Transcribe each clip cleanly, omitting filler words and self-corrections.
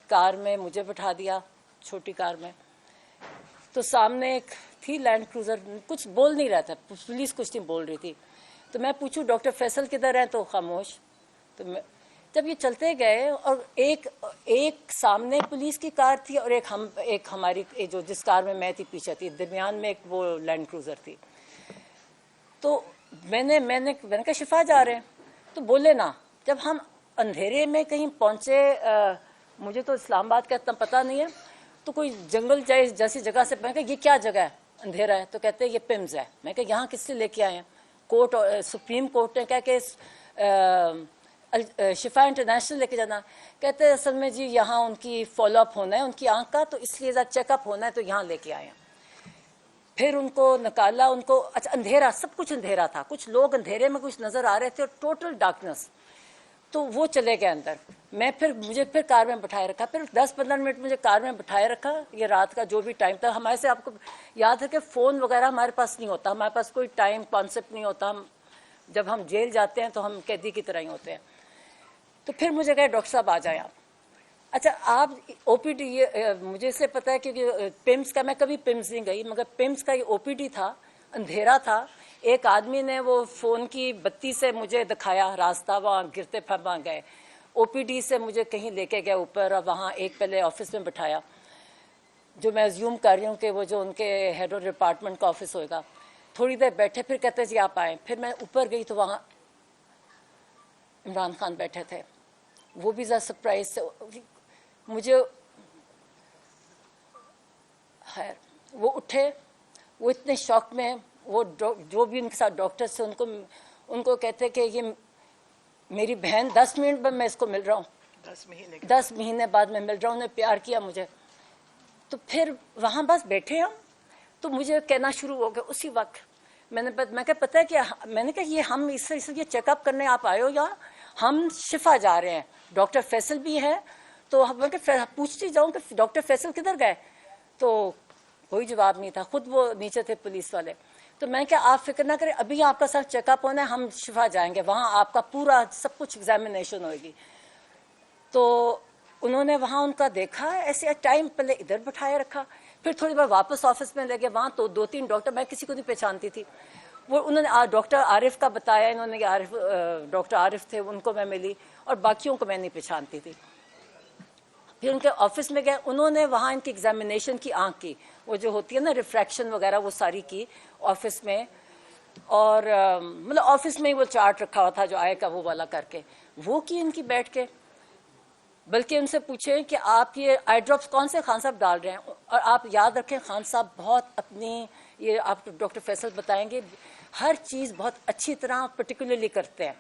Car में मुझे बिठा दिया, छोटी कार में। तो सामने एक थी लैंड क्रूजर, कुछ बोल नहीं रहा था, पुलिस कुछ नहीं बोल रही थी। तो मैं पूछूं डॉक्टर फैसल किधर है, तो खामोश। तो जब ये चलते गए और एक सामने पुलिस की कार थी और एक हमारी जो जिस कार में मैं थी पीछे थी, दरमियान में एक वो लैंड क्रूजर थी। तो मैंने कहा शिफा जा रहे हैं, तो बोले ना। जब हम अंधेरे में कहीं पहुंचे, मुझे तो इस्लामाबाद का इतना पता नहीं है, तो कोई जंगल जैसी जगह से, मैं कहा ये क्या जगह है, अंधेरा है। तो कहते हैं ये पिम्स है। मैं कहा यहाँ किससे लेके आए हैं? कोर्ट, सुप्रीम कोर्ट ने कहा कि शिफा इंटरनेशनल लेके जाना। कहते हैं असल में जी यहाँ उनकी फॉलोअप होना है उनकी आंख का, तो इसलिए चेकअप होना है, तो यहाँ लेके आए हैं। फिर उनको निकाला, उनको अच्छा अंधेरा, सब कुछ अंधेरा था, कुछ लोग अंधेरे में कुछ नजर आ रहे थे और टोटल डार्कनेस। तो वो चले गए अंदर। मुझे फिर कार में बिठाए रखा, फिर 10-15 मिनट मुझे कार में बिठाए रखा। ये रात का जो भी टाइम था, हमारे से आपको याद है कि फ़ोन वगैरह हमारे पास नहीं होता, हमारे पास कोई टाइम कॉन्सेप्ट नहीं होता। जब हम जेल जाते हैं तो हम कैदी की तरह ही होते हैं। तो फिर मुझे कहे डॉक्टर साहब आ जाएं आप। अच्छा आप ओपीडी, ये मुझे इसलिए पता है क्योंकि पिम्स का, मैं कभी पिम्स नहीं गई, मगर पिम्स का ये ओपीडी था, अंधेरा था। एक आदमी ने वो फ़ोन की बत्ती से मुझे दिखाया रास्ता, वहाँ गिरते फिर वहाँ गए। ओपीडी से मुझे कहीं लेके गए ऊपर, और वहाँ एक पहले ऑफिस में बिठाया, जो मैं अज्यूम कर रही हूँ कि वो जो उनके हेड ऑफ डिपार्टमेंट का ऑफिस होगा। थोड़ी देर बैठे, फिर कहते जी आप आए। फिर मैं ऊपर गई तो वहाँ इमरान खान बैठे थे। वो भी ज़रा सरप्राइज से मुझे, खैर वो उठे, वो इतने शौक में, वो जो भी उनके साथ डॉक्टर्स थे उनको कहते कि ये मेरी बहन, 10 मिनट में मैं इसको मिल रहा हूँ, 10 महीने बाद मैं मिल रहा हूँ, उन्हें प्यार किया मुझे। तो फिर वहाँ बस बैठे हम, तो मुझे कहना शुरू हो गया उसी वक्त। मैं कहा पता है क्या, मैंने कहा ये हम इससे ये चेकअप करने आप आए हो या हम शिफा जा रहे हैं, डॉक्टर फैसल भी है। तो मैं पूछती जाऊँ कि डॉक्टर फैसल किधर गए, तो कोई जवाब नहीं था, खुद वो नीचे थे पुलिस वाले। तो मैं क्या आप फिक्र ना करें, अभी आपका सब चेकअप होना है, हम शिफा जाएंगे, वहाँ आपका पूरा सब कुछ एग्जामिनेशन होगी। तो उन्होंने वहाँ उनका देखा, ऐसे टाइम पहले इधर बिठाए रखा, फिर थोड़ी बार वापस ऑफिस में ले गए। वहाँ तो 2-3 डॉक्टर, मैं किसी को नहीं पहचानती थी, वो उन्होंने डॉक्टर आरिफ का बताया, इन्होंने डॉक्टर आरिफ थे, उनको मैं मिली, और बाकियों को मैं नहीं पहचानती थी। फिर उनके ऑफिस में गए, उन्होंने वहाँ इनकी एग्जामिनेशन की, आँख की वो जो होती है ना रिफ्रैक्शन वगैरह, वो सारी की ऑफिस में। और मतलब ऑफिस में ही वो चार्ट रखा हुआ था जो आएगा वो वाला करके, वो की इनकी बैठ के। बल्कि उनसे पूछे कि आप ये आई ड्रॉप्स कौन से खान साहब डाल रहे हैं, और आप याद रखें खान साहब बहुत अपनी, ये आप डॉक्टर फैसल बताएंगे, हर चीज़ बहुत अच्छी तरह पर्टिकुलरली करते हैं।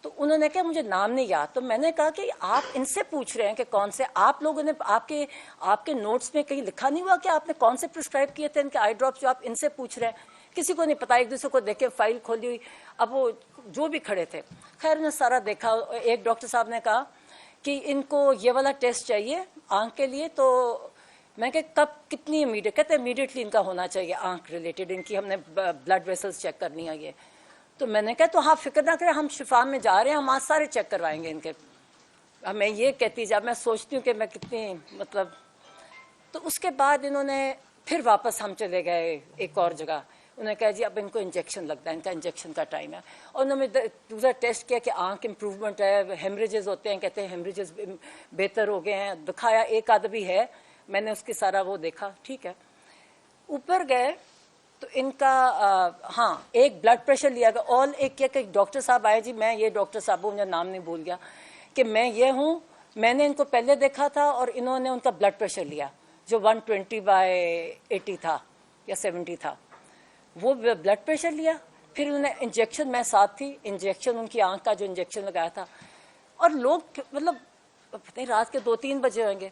तो उन्होंने कहा मुझे नाम नहीं याद। तो मैंने कहा कि आप इनसे पूछ रहे हैं कि कौन से, आप लोगों ने आपके नोट्स में कहीं लिखा नहीं हुआ कि आपने कौन से प्रिस्क्राइब किए थे इनके आई ड्रॉप्स, जो आप इनसे पूछ रहे हैं? किसी को नहीं पता, एक दूसरे को देखे, फाइल खोली हुई। अब वो जो भी खड़े थे, खैर उन्होंने सारा देखा। एक डॉक्टर साहब ने कहा कि इनको ये वाला टेस्ट चाहिए आँख के लिए। तो मैं कहा कब, कितनी इमीडिएट? कहते इमीडिएटली इनका होना चाहिए, आँख रिलेटेड इनकी, हमने ब्लड वेसल्स चेक करनी है ये। तो मैंने कहा तो हाँ फिक्र ना करें, हम शिफा में जा रहे हैं, हम आज सारे चेक करवाएंगे इनके। अब मैं ये कहती, जब मैं सोचती हूँ कि मैं कितनी मतलब। तो उसके बाद इन्होंने फिर वापस हम चले गए एक और जगह। उन्होंने कहा जी अब इनको इंजेक्शन लगता है, इनका इंजेक्शन का टाइम है। और उन्होंने दूसरा टेस्ट किया कि आँख इम्प्रूवमेंट है, हेमरेजेस होते हैं, कहते हैं हेमरेजेस बेहतर हो गए हैं, दिखाया एक आध भी है, मैंने उसके सारा वो देखा, ठीक है। ऊपर गए तो इनका हाँ एक ब्लड प्रेशर लिया गया। और एक डॉक्टर साहब आए जी, मैं ये डॉक्टर साहब मुझे नाम नहीं भूल गया कि मैं ये हूँ, मैंने इनको पहले देखा था और इन्होंने उनका ब्लड प्रेशर लिया जो 120/80 था या 70 था, वो ब्लड प्रेशर लिया। फिर उन्होंने इंजेक्शन, मैं साथ थी, इंजेक्शन उनकी आँख का जो इंजेक्शन लगाया था। और लोग मतलब पता नहीं रात के 2-3 बजे होंगे,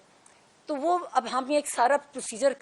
तो वो अब हम ये एक सारा प्रोसीजर